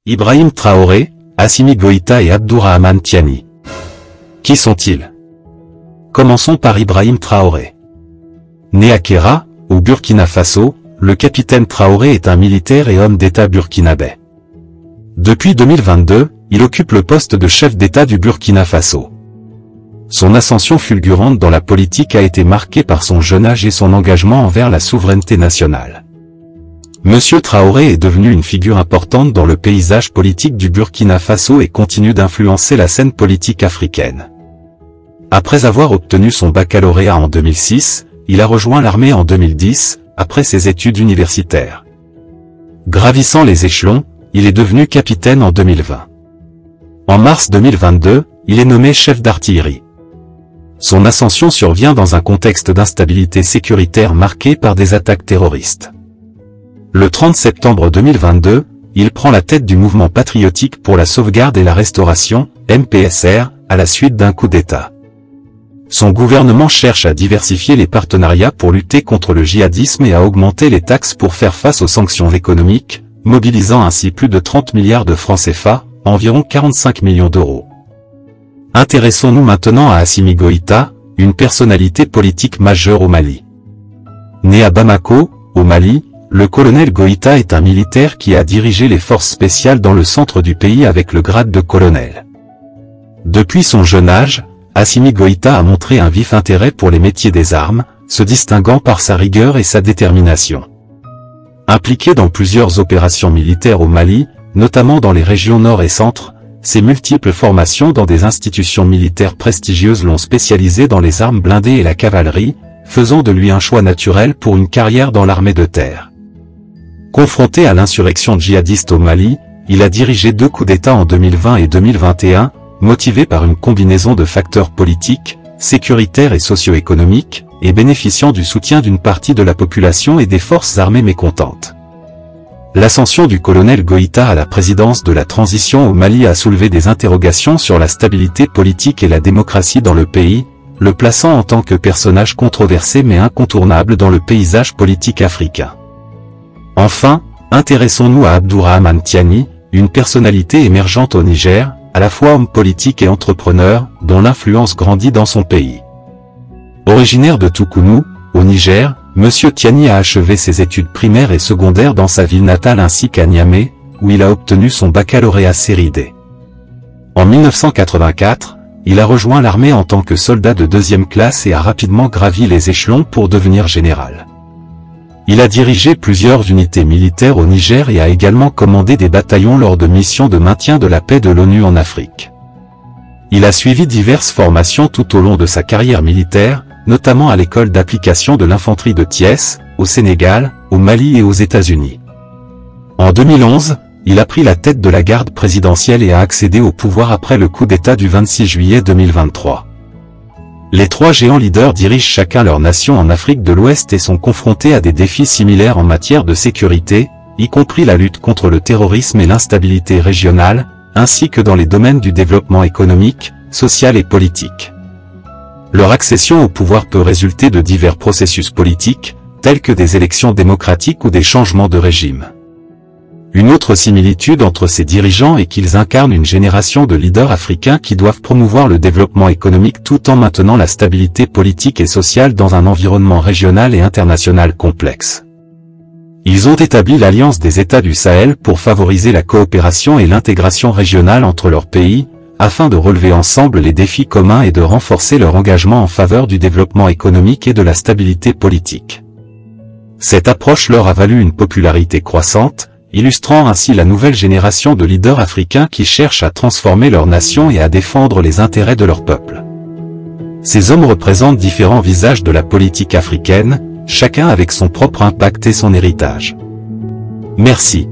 Ibrahim Traoré, Assimi Goïta et Abdourahmane Tiani. Qui sont-ils? Commençons par Ibrahim Traoré. Né à Kéra, au Burkina Faso, le capitaine Traoré est un militaire et homme d'État burkinabé. Depuis 2022, il occupe le poste de chef d'État du Burkina Faso. Son ascension fulgurante dans la politique a été marquée par son jeune âge et son engagement envers la souveraineté nationale. Monsieur Traoré est devenu une figure importante dans le paysage politique du Burkina Faso et continue d'influencer la scène politique africaine. Après avoir obtenu son baccalauréat en 2006, il a rejoint l'armée en 2010, après ses études universitaires. Gravissant les échelons, il est devenu capitaine en 2020. En mars 2022, il est nommé chef d'artillerie. Son ascension survient dans un contexte d'instabilité sécuritaire marqué par des attaques terroristes. Le 30 septembre 2022, il prend la tête du mouvement patriotique pour la sauvegarde et la restauration, MPSR, à la suite d'un coup d'État. Son gouvernement cherche à diversifier les partenariats pour lutter contre le djihadisme et à augmenter les taxes pour faire face aux sanctions économiques, mobilisant ainsi plus de 30 milliards de francs CFA, environ 45 millions d'euros. Intéressons-nous maintenant à Assimi Goïta, une personnalité politique majeure au Mali. Né à Bamako, au Mali, le colonel Goïta est un militaire qui a dirigé les forces spéciales dans le centre du pays avec le grade de colonel. Depuis son jeune âge, Assimi Goïta a montré un vif intérêt pour les métiers des armes, se distinguant par sa rigueur et sa détermination. Impliqué dans plusieurs opérations militaires au Mali, notamment dans les régions nord et centre, ses multiples formations dans des institutions militaires prestigieuses l'ont spécialisé dans les armes blindées et la cavalerie, faisant de lui un choix naturel pour une carrière dans l'armée de terre. Confronté à l'insurrection djihadiste au Mali, il a dirigé 2 coups d'État en 2020 et 2021, motivé par une combinaison de facteurs politiques, sécuritaires et socio-économiques, et bénéficiant du soutien d'une partie de la population et des forces armées mécontentes. L'ascension du colonel Goïta à la présidence de la transition au Mali a soulevé des interrogations sur la stabilité politique et la démocratie dans le pays, le plaçant en tant que personnage controversé mais incontournable dans le paysage politique africain. Enfin, intéressons-nous à Abdourahmane Tiani, une personnalité émergente au Niger, à la fois homme politique et entrepreneur, dont l'influence grandit dans son pays. Originaire de Toukounou, au Niger, Monsieur Tiani a achevé ses études primaires et secondaires dans sa ville natale ainsi qu'à Niamey, où il a obtenu son baccalauréat série D. En 1984, il a rejoint l'armée en tant que soldat de 2e classe et a rapidement gravi les échelons pour devenir général. Il a dirigé plusieurs unités militaires au Niger et a également commandé des bataillons lors de missions de maintien de la paix de l'ONU en Afrique. Il a suivi diverses formations tout au long de sa carrière militaire, notamment à l'école d'application de l'infanterie de Thiès, au Sénégal, au Mali et aux États-Unis. En 2011, il a pris la tête de la garde présidentielle et a accédé au pouvoir après le coup d'État du 26 juillet 2023. Les 3 géants leaders dirigent chacun leur nation en Afrique de l'Ouest et sont confrontés à des défis similaires en matière de sécurité, y compris la lutte contre le terrorisme et l'instabilité régionale, ainsi que dans les domaines du développement économique, social et politique. Leur accession au pouvoir peut résulter de divers processus politiques, tels que des élections démocratiques ou des changements de régime. Une autre similitude entre ces dirigeants est qu'ils incarnent une génération de leaders africains qui doivent promouvoir le développement économique tout en maintenant la stabilité politique et sociale dans un environnement régional et international complexe. Ils ont établi l'Alliance des États du Sahel pour favoriser la coopération et l'intégration régionale entre leurs pays, afin de relever ensemble les défis communs et de renforcer leur engagement en faveur du développement économique et de la stabilité politique. Cette approche leur a valu une popularité croissante, illustrant ainsi la nouvelle génération de leaders africains qui cherchent à transformer leur nation et à défendre les intérêts de leur peuple. Ces hommes représentent différents visages de la politique africaine, chacun avec son propre impact et son héritage. Merci.